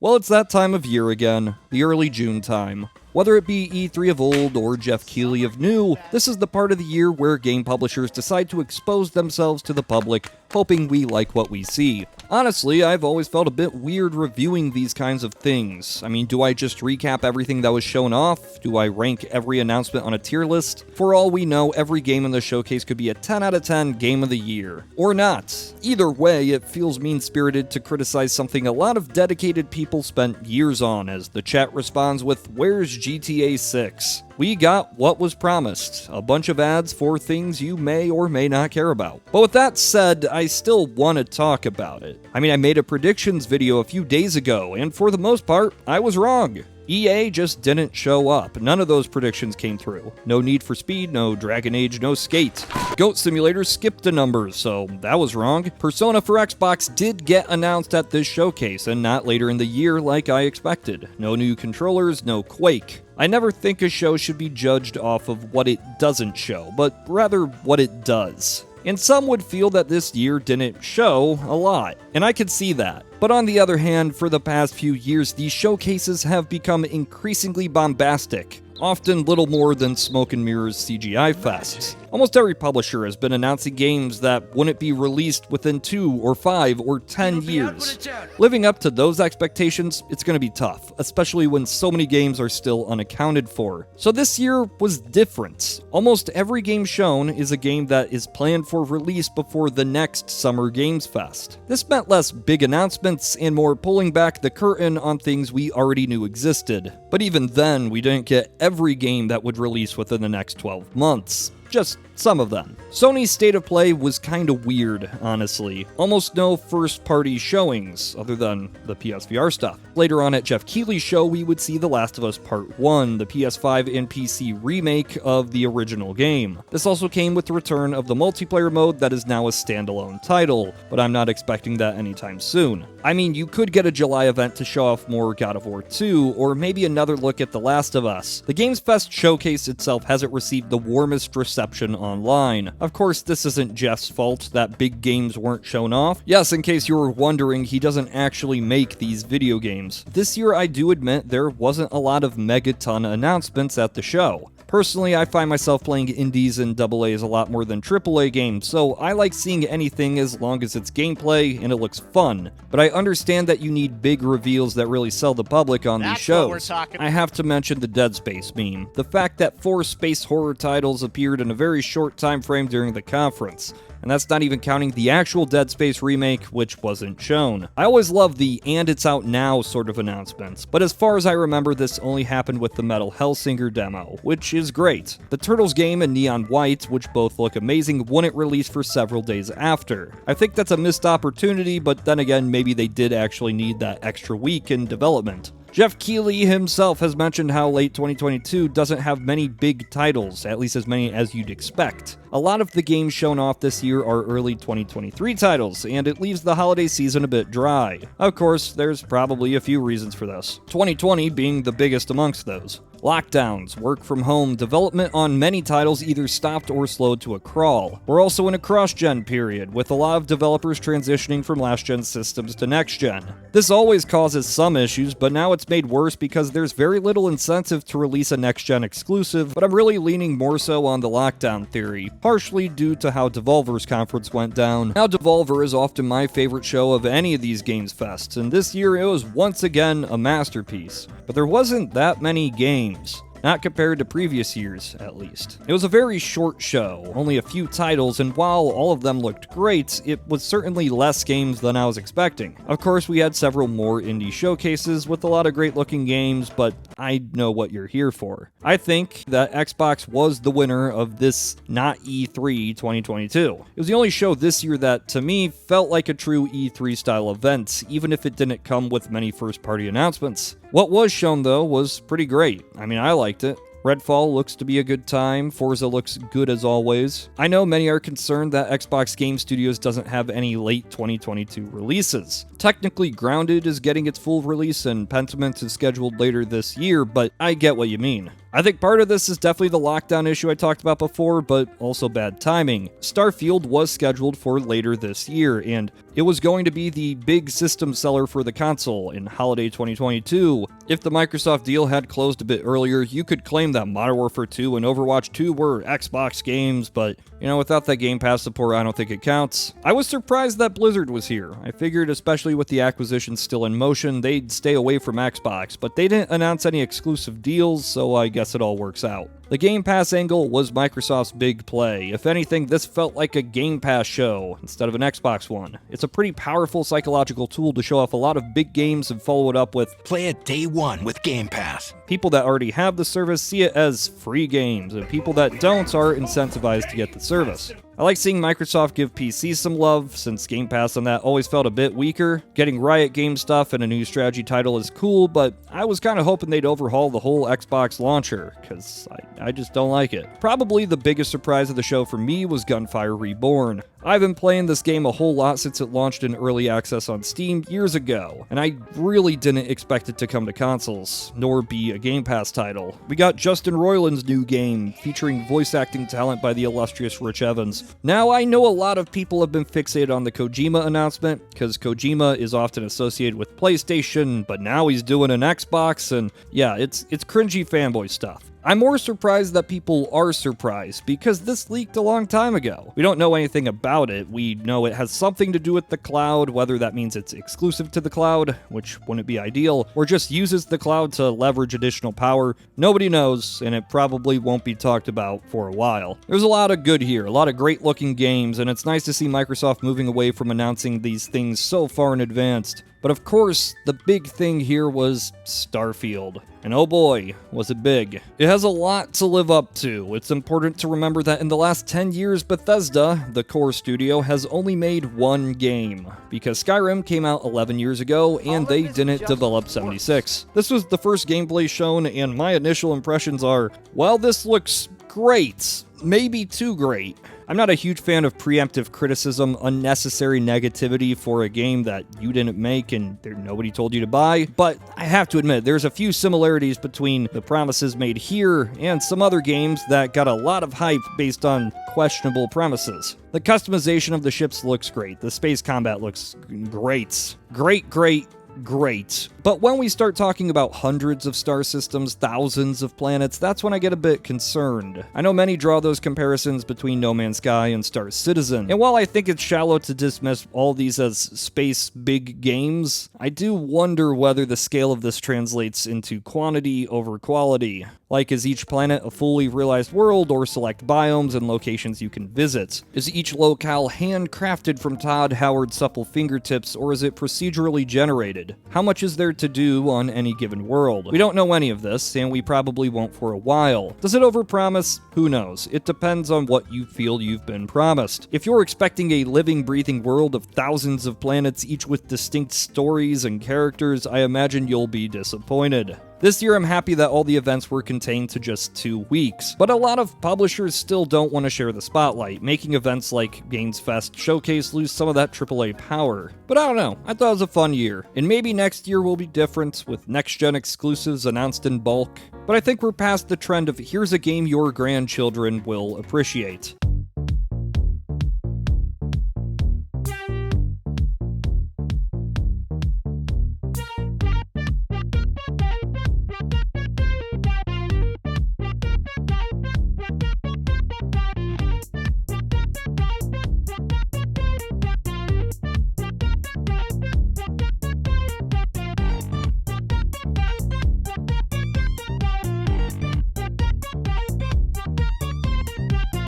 Well, it's that time of year again, the early June time. Whether it be E3 of old or Jeff Keighley of new, this is the part of the year where game publishers decide to expose themselves to the public, hoping we like what we see. Honestly, I've always felt a bit weird reviewing these kinds of things. I mean, do I just recap everything that was shown off? Do I rank every announcement on a tier list? For all we know, every game in the showcase could be a 10 out of 10 game of the year. Or not. Either way, it feels mean-spirited to criticize something a lot of dedicated people spent years on, as the chat responds with, "Where's GTA 6? We got what was promised, a bunch of ads for things you may or may not care about." But with that said, I still want to talk about it. I mean, I made a predictions video a few days ago, and for the most part, I was wrong. EA just didn't show up. None of those predictions came through. No Need for Speed, no Dragon Age, no Skate. Goat Simulator skipped a number, so that was wrong. Persona for Xbox did get announced at this showcase, and not later in the year like I expected. No new controllers, no Quake. I never think a show should be judged off of what it doesn't show, but rather what it does. And some would feel that this year didn't show a lot, and I could see that. But on the other hand, for the past few years, these showcases have become increasingly bombastic, often little more than smoke and mirrors CGI fests. Almost every publisher has been announcing games that wouldn't be released within 2 or 5 or 10 years. Living up to those expectations, it's going to be tough, especially when so many games are still unaccounted for. So this year was different. Almost every game shown is a game that is planned for release before the next Summer Games Fest. This meant less big announcements and more pulling back the curtain on things we already knew existed. But even then, we didn't get every game that would release within the next 12 months. Just some of them. Sony's State of Play was kinda weird, honestly. Almost no first-party showings, other than the PSVR stuff. Later on at Jeff Keighley's show, we would see The Last of Us Part 1, the PS5 and PC remake of the original game. This also came with the return of the multiplayer mode that is now a standalone title, but I'm not expecting that anytime soon. I mean, you could get a July event to show off more God of War 2, or maybe another look at The Last of Us. The Games Fest showcase itself hasn't received the warmest reception online. Of course, this isn't Jeff's fault that big games weren't shown off. Yes, in case you were wondering, he doesn't actually make these video games. This year, I do admit there wasn't a lot of megaton announcements at the show. Personally, I find myself playing indies and AA's a lot more than AAA games, so I like seeing anything as long as it's gameplay and it looks fun. But I understand that you need big reveals that really sell the public on these shows. I have to mention the Dead Space meme. The fact that 4 space horror titles appeared in a very short time frame during the conference. And that's not even counting the actual Dead Space remake, which wasn't shown. I always love the "and it's out now" sort of announcements, but as far as I remember, this only happened with the Metal Hellsinger demo, which is great. The Turtles game and Neon White, which both look amazing, wouldn't release for several days after. I think that's a missed opportunity, but then again, maybe they did actually need that extra week in development. Jeff Keighley himself has mentioned how late 2022 doesn't have many big titles, at least as many as you'd expect. A lot of the games shown off this year are early 2023 titles, and it leaves the holiday season a bit dry. Of course, there's probably a few reasons for this, 2020 being the biggest amongst those. Lockdowns, work from home, development on many titles either stopped or slowed to a crawl. We're also in a cross-gen period, with a lot of developers transitioning from last-gen systems to next-gen. This always causes some issues, but now it's made worse because there's very little incentive to release a next-gen exclusive, but I'm really leaning more so on the lockdown theory, partially due to how Devolver's conference went down. Now, Devolver is often my favorite show of any of these Games Fests, and this year it was once again a masterpiece. But there wasn't that many games. Not compared to previous years, at least. It was a very short show, only a few titles, and while all of them looked great, it was certainly less games than I was expecting. Of course, we had several more indie showcases with a lot of great looking games, but I know what you're here for. I think that Xbox was the winner of this not E3 2022. It was the only show this year that, to me, felt like a true E3 style event, even if it didn't come with many first party announcements. What was shown, though, was pretty great. I mean, I liked it. Redfall looks to be a good time, Forza looks good as always. I know many are concerned that Xbox Game Studios doesn't have any late 2022 releases. Technically, Grounded is getting its full release and Pentiment is scheduled later this year, but I get what you mean. I think part of this is definitely the lockdown issue I talked about before, but also bad timing. Starfield was scheduled for later this year, and it was going to be the big system seller for the console in holiday 2022. If the Microsoft deal had closed a bit earlier, you could claim that Modern Warfare 2 and Overwatch 2 were Xbox games, but, without that Game Pass support, I don't think it counts. I was surprised that Blizzard was here. I figured, especially with the acquisition still in motion, they'd stay away from Xbox, but they didn't announce any exclusive deals, so I guess it all works out. The Game Pass angle was Microsoft's big play. If anything, this felt like a Game Pass show instead of an Xbox one. It's a pretty powerful psychological tool to show off a lot of big games and follow it up with "Play it day one with Game Pass." People that already have the service see it as free games, and people that don't are incentivized to get the service. I like seeing Microsoft give PC some love, since Game Pass on that always felt a bit weaker. Getting Riot Game stuff and a new strategy title is cool, but I was kind of hoping they'd overhaul the whole Xbox launcher, because I just don't like it. Probably the biggest surprise of the show for me was Gunfire Reborn. I've been playing this game a whole lot since it launched in early access on Steam years ago, and I really didn't expect it to come to consoles, nor be a Game Pass title. We got Justin Roiland's new game, featuring voice acting talent by the illustrious Rich Evans. Now, I know a lot of people have been fixated on the Kojima announcement, because Kojima is often associated with PlayStation, but now he's doing an Xbox, and yeah, it's cringy fanboy stuff. I'm more surprised that people are surprised, because this leaked a long time ago. We don't know anything about it. We know it has something to do with the cloud, whether that means it's exclusive to the cloud, which wouldn't be ideal, or just uses the cloud to leverage additional power. Nobody knows, and it probably won't be talked about for a while. There's a lot of good here, a lot of great looking games, and it's nice to see Microsoft moving away from announcing these things so far in advance. But of course, the big thing here was Starfield. And oh boy, was it big. It has a lot to live up to. It's important to remember that in the last 10 years, Bethesda, the core studio, has only made one game, because Skyrim came out 11 years ago, and they didn't develop 76. This was the first gameplay shown, and my initial impressions are, well, this looks great. Maybe too great. I'm not a huge fan of preemptive criticism, unnecessary negativity for a game that you didn't make and nobody told you to buy, but I have to admit, there's a few similarities between the promises made here and some other games that got a lot of hype based on questionable premises. The customization of the ships looks great. The space combat looks great. Great. But when we start talking about hundreds of star systems, thousands of planets, that's when I get a bit concerned. I know many draw those comparisons between No Man's Sky and Star Citizen, and while I think it's shallow to dismiss all these as space big games, I do wonder whether the scale of this translates into quantity over quality. Like, is each planet a fully realized world, or select biomes and locations you can visit? Is each locale handcrafted from Todd Howard's supple fingertips, or is it procedurally generated? How much is there to do on any given world? We don't know any of this, and we probably won't for a while. Does it overpromise? Who knows? It depends on what you feel you've been promised. If you're expecting a living, breathing world of thousands of planets, each with distinct stories and characters, I imagine you'll be disappointed. This year, I'm happy that all the events were contained to just 2 weeks, but a lot of publishers still don't want to share the spotlight, making events like Games Fest Showcase lose some of that AAA power. But I don't know, I thought it was a fun year, and maybe next year will be different, with next-gen exclusives announced in bulk, but I think we're past the trend of here's a game your grandchildren will appreciate.